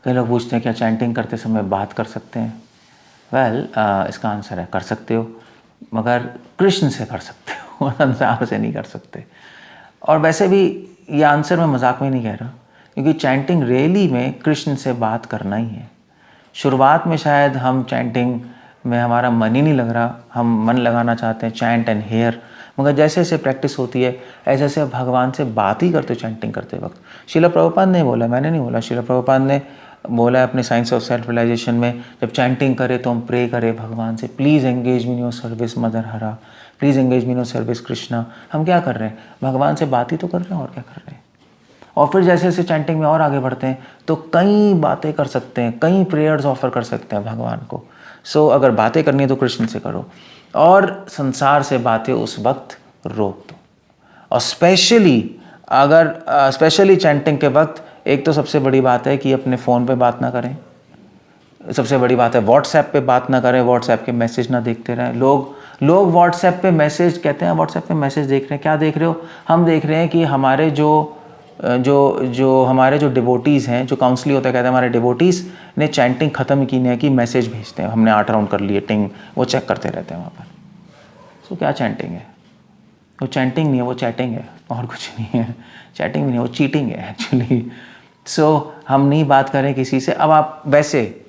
कई लोग पूछते हैं क्या चैंटिंग करते समय बात कर सकते हैं? वेल इसका आंसर है कर सकते हो, मगर कृष्ण से कर सकते हो संसार से नहीं कर सकते। और वैसे भी ये आंसर मैं मजाक में नहीं कह रहा, क्योंकि चैंटिंग रियली में कृष्ण से बात करना ही है। शुरुआत में शायद हम चैंटिंग में हमारा मन ही नहीं लग रहा, हम मन लगाना चाहते हैं चैंट एंड हेयर, मगर जैसे जैसे प्रैक्टिस होती है ऐसे ऐसे भगवान से बात ही करते चैंटिंग करते वक्त। शिला प्रभुपाद ने बोला, मैंने नहीं बोला, शिला प्रभुपाद ने बोला है अपने साइंस ऑफ सेल्फ रियलाइजेशन में, जब चैंटिंग करे तो हम प्रे करें भगवान से, please engage me in your service mother Hara, please engage me in your service Krishna. हम क्या कर रहे हैं? भगवान से बात ही तो कर रहे हैं, और क्या कर रहे हैं। और फिर जैसे जैसे चैंटिंग में और आगे बढ़ते हैं तो कई बातें कर सकते हैं, कई प्रेयर्स ऑफर कर सकते हैं भगवान को। सो अगर बातें करनी है तो कृष्ण से करो, और संसार से बातें उस वक्त रोक दो। और स्पेशली चैंटिंग के वक्त एक तो सबसे बड़ी बात है कि अपने फ़ोन पे बात ना करें। सबसे बड़ी बात है व्हाट्सएप पे बात ना करें, व्हाट्सएप के मैसेज ना देखते रहें। लोग व्हाट्सएप पे मैसेज कहते हैं, व्हाट्सएप पे मैसेज देख रहे हैं। क्या देख रहे हो? हम देख रहे हैं कि हमारे जो डिवोटीज़ हैं, जो काउंसली होता है, कहते हैं हमारे डिवोटीज़ ने चैंटिंग ख़त्म की नहीं है कि मैसेज भेजते हैं, हमने 8 राउंड कर लिए टिंग, वो चेक करते रहते हैं वहाँ पर। सो क्या चैंटिंग है? वो चैंटिंग नहीं है, वो चैटिंग है, और कुछ नहीं है। चैटिंग भी नहीं, वो चीटिंग है एक्चुअली। सो हम नहीं बात करें किसी से। अब आप वैसे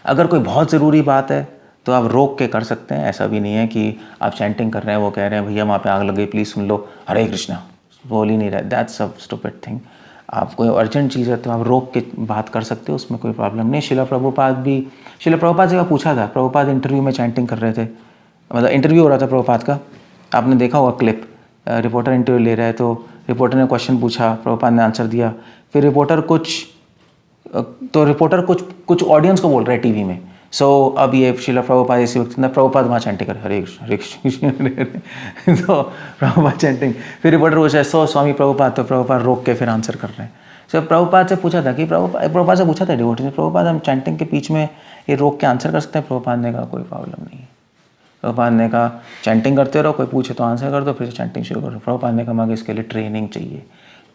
अगर कोई बहुत ज़रूरी बात है तो आप रोक के कर सकते हैं। ऐसा भी नहीं है कि आप चैंटिंग कर रहे हैं, वो कह रहे हैं भैया वहाँ पे आग लग गई प्लीज़ सुन लो, हरे कृष्णा, बोल ही नहीं रहे, दैट्स अ स्टूपिड थिंग। आप कोई अर्जेंट चीज़ है तो आप रोक के बात कर सकते हो, उसमें कोई प्रॉब्लम नहीं। शिला प्रभुपाद से पूछा था, प्रभुपाद इंटरव्यू में चैंटिंग कर रहे थे, मतलब इंटरव्यू हो रहा था प्रभुपाद का, आपने देखा होगा क्लिप, रिपोर्टर इंटरव्यू ले रहा है तो रिपोर्टर ने क्वेश्चन पूछा, प्रभुपाद ने आंसर दिया, फिर रिपोर्टर कुछ ऑडियंस को बोल रहा है टीवी में। सो अब ये शिला प्रभुपाद इसी वक्त प्रभुपाद वहाँ चैंटिंग कर हरे कृष्ण हरे कृष्ण तो प्रभुपाद चैंटिंग, फिर रिपोर्टर पूछा सो स्वामी प्रभुपाद, तो प्रभुपाद रोक के फिर आंसर कर रहे हैं। सो प्रभुपाद से पूछा था कि प्रभुपाद से पूछा था डिवोटी ने, प्रभुपाद हम चैंटिंग के बीच में ये रोक के आंसर कर सकते हैं? प्रभुपाद ने कहा कोई प्रॉब्लम नहीं है। प्रभुपाद ने कहा चैंटिंग करते रहो, कोई पूछे तो आंसर कर दो, फिर चैंटिंग शुरू करो। प्रभुपाद ने कहा मगर इसके लिए ट्रेनिंग चाहिए,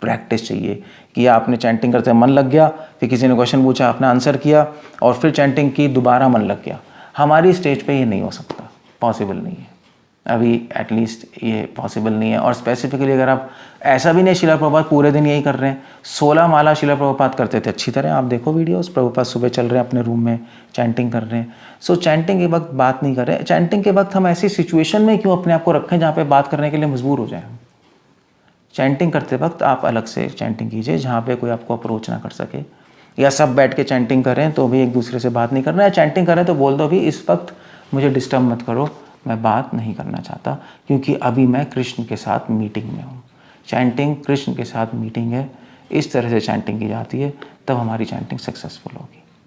प्रैक्टिस चाहिए, कि आपने चैंटिंग करते मन लग गया, फिर किसी ने क्वेश्चन पूछा आपने आंसर किया, और फिर चैंटिंग की दोबारा मन लग गया। हमारी स्टेज पे ये नहीं हो सकता, पॉसिबल नहीं है अभी, एटलीस्ट ये पॉसिबल नहीं है। और स्पेसिफिकली अगर आप, ऐसा भी नहीं शिला प्रभुपाद पूरे दिन यही कर रहे हैं, 16 माला शिला प्रभुपाद करते थे अच्छी तरह, आप देखो वीडियोस, प्रभुपाद सुबह चल रहे हैं अपने रूम में चैंटिंग कर रहे हैं। सो चैंटिंग के वक्त बात नहीं कर रहे हैं। चैंटिंग के वक्त हम ऐसी सिचुएशन में क्यों अपने आप को रखें जहाँ पे बात करने के लिए मजबूर हो जाए हम। चैंटिंग करते वक्त आप अलग से चैंटिंग कीजिए जहाँ पे कोई आपको अप्रोच ना कर सके, या सब बैठ के चैंटिंग करें तो भी एक दूसरे से बात नहीं करना है। चैंटिंग करें तो बोल दो भी इस वक्त मुझे डिस्टर्ब मत करो, मैं बात नहीं करना चाहता, क्योंकि अभी मैं कृष्ण के साथ मीटिंग में हूँ। चैंटिंग कृष्ण के साथ मीटिंग है, इस तरह से चैंटिंग की जाती है, तब हमारी चैंटिंग सक्सेसफुल होगी।